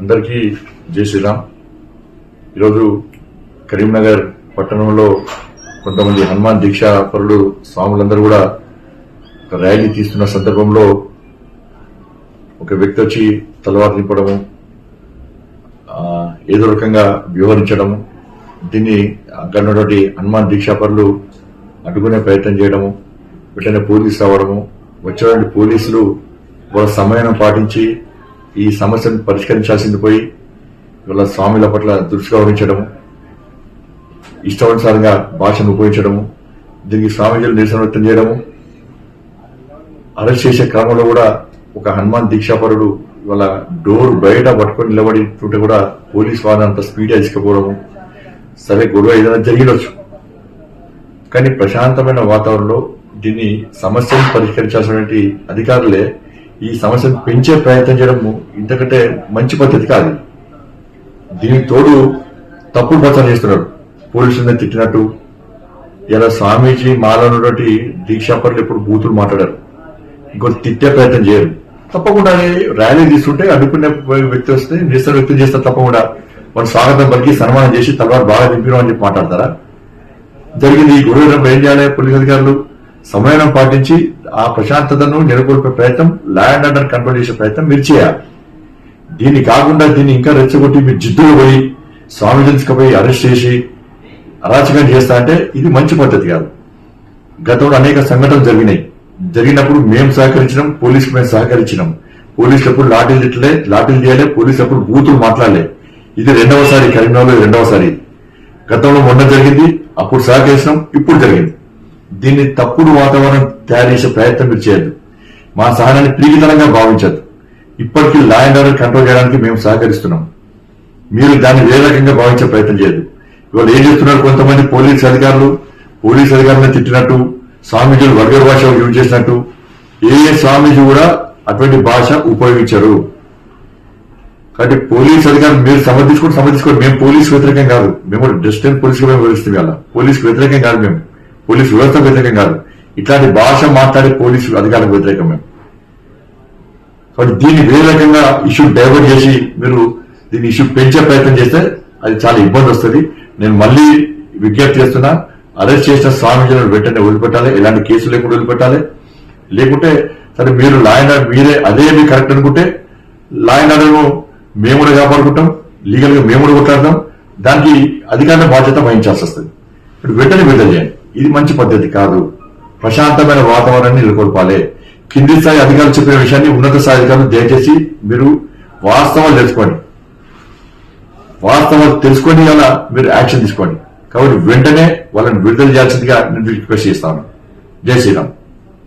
అందరికీ జై శ్రీరామ్. ఈరోజు కరీంనగర్ పట్టణంలో కొంతమంది హనుమాన్ దీక్షా పరులు స్వాములందరూ కూడా ఒక ర్యాలీ తీస్తున్న సందర్భంలో ఒక వ్యక్తి వచ్చి తలవారు నింపడము, ఏదో రకంగా వ్యవహరించడము, దీన్ని అక్కడ ఉన్నటువంటి హనుమాన్ దీక్షా పరులు అడ్డుకునే ప్రయత్నం చేయడము, వెంటనే పోలీసు రావడము, వచ్చేటువంటి పోలీసులు వాళ్ళ సమయం పాటించి ఈ సమస్యను పరిష్కరించాల్సింది పోయి వాళ్ళ స్వాముల పట్ల దృష్టిగా వహించడము, ఇష్టానుసారంగా భాషను ఉపయోగించడము, దీనికి స్వామీజీలు నిరసన వ్యక్తం చేయడము, అరెస్ట్ చేసే క్రమంలో కూడా ఒక హనుమాన్ దీక్షాపరుడు వాళ్ళ డోర్ బయట పట్టుకొని నిలబడితుంటే కూడా పోలీసు వారిని అంత స్పీడ్గా తీసుకుపోవడము. సరే, గొడవ ఏదైనా జరిగినొచ్చు, కానీ ప్రశాంతమైన వాతావరణంలో దీన్ని సమస్యను పరిష్కరించాల్సినటువంటి అధికారులే ఈ సమస్యను పెంచే ప్రయత్నం చేయడం ఇంతకంటే మంచి పద్ధతి కాదు. దీనికి తోడు తప్పుడు ప్రచారం చేస్తున్నారు, పోలీసులను తిట్టినట్టు. ఇలా స్వామీజీ మాలో ఉన్నటువంటి దీక్షాపరులు ఎప్పుడు బూతులు మాట్లాడారు, ఇంకో తిట్టే ప్రయత్నం చేయరు. తప్పకుండా ర్యాలీ తీసుకుంటే అడ్డుకునే వ్యక్తి వస్తే నిరసన వ్యక్తం చేస్తారు, తప్పకుండా వాళ్ళు స్వాగతం పలికి సన్మానం చేసి తలవారు బాగా నింపినాం అని చెప్పి మాట్లాడతారా? జరిగింది ఈ గొడవ ఏం చేయాలి? పోలీసు అధికారులు సమయం పాటించి ఆ ప్రశాంతతను నెలకొల్పే ప్రయత్నం, ల్యాండ్ ఆర్డర్ కంట్రోల్ చేసే ప్రయత్నం మీరు చేయాలి. దీన్ని కాకుండా దీన్ని ఇంకా రెచ్చగొట్టి మీరు జిద్దులు పోయి స్వామీజీకి పోయి అరెస్ట్ చేసి అరాచకం చేస్తా అంటే ఇది మంచి పద్ధతి కాదు. గతంలో అనేక సంఘటనలు జరిగినప్పుడు మేము సహకరించినాం, పోలీసుకు మేము సహకరించినాం. పోలీసులు ఎప్పుడు లాఠీలు చేయలే, పోలీసులు ఎప్పుడు బూతులు మాట్లాడలే. ఇది రెండవసారి, కరీంనగర్లో రెండవసారి. గతంలో మొన్న జరిగింది, అప్పుడు సహకరించినాం, ఇప్పుడు జరిగింది. దీన్ని తప్పుడు వాతావరణం తయారు చేసే ప్రయత్నం మీరు చేయద్దు. మా సహనాన్ని ప్రీతితనంగా భావించద్దు. ఇప్పటికీ లా అండ్ ఆర్డర్ కంట్రోల్ చేయడానికి మేము సహకరిస్తున్నాం, మీరు దాన్ని వేరే రకంగా భావించే ప్రయత్నం చేయదు. ఇవాళ ఏం చేస్తున్నారు కొంతమంది పోలీసు అధికారులను తిట్టినట్టు, స్వామీజీలు వర్గ భాష యూజ్ చేసినట్టు. ఏ స్వామీజీ కూడా అటువంటి భాష ఉపయోగించరు. కాబట్టి పోలీసు అధికారులు మీరు సమర్థించుకోండి. మేము పోలీసు వ్యతిరేకం కాదు, మేము డిస్టెన్స్ పోలీసుగా మేము వివరిస్తాం. ఇలా పోలీసు వ్యతిరేకం కాదు, మేము పోలీసు వ్యవస్థ వ్యతిరేకం కాదు. ఇట్లాంటి భాష మాట్లాడే పోలీసు అధికారులకు వ్యతిరేకం మేము. కాబట్టి దీన్ని వేరే రకంగా ఇష్యూ డైవర్ట్ చేసి మీరు దీన్ని ఇష్యూ పెంచే ప్రయత్నం చేస్తే అది చాలా ఇబ్బంది వస్తుంది. నేను మళ్ళీ విజ్ఞప్తి చేస్తున్నా, అరెస్ట్ చేసిన స్వామీజీలను వెంటనే వదిలిపెట్టాలి, ఎలాంటి కేసులు లేకుండా వదిలిపెట్టాలి. లేకుంటే సరే, మీరు లా అండ్ ఆర్డర్ మీరే అదే మీరు కరెక్ట్ అనుకుంటే లా అండ్ ఆర్డర్ మేము కూడా కాపాడుకుంటాం, లీగల్ గా మేము కూడా కొట్లాడతాం. దానికి అధికారుల బాధ్యత వహించాల్సి వస్తుంది. ఇప్పుడు వెంటనే విడుదల చేయండి. ఇది మంచి పద్ధతి కాదు. ప్రశాంతమైన వాతావరణాన్ని నెలకొల్పాలి. కింది స్థాయి అధికారులు చెప్పిన విషయాన్ని ఉన్నత స్థాయి అధికారులు దయచేసి మీరు వాస్తవాలు తెలుసుకొని అలా మీరు యాక్షన్ తీసుకోండి. కాబట్టి వెంటనే వాళ్ళని విడుదల చేయాల్సిందిగా నేను రిక్వెస్ట్ చేస్తాను. జై శ్రీరామ్.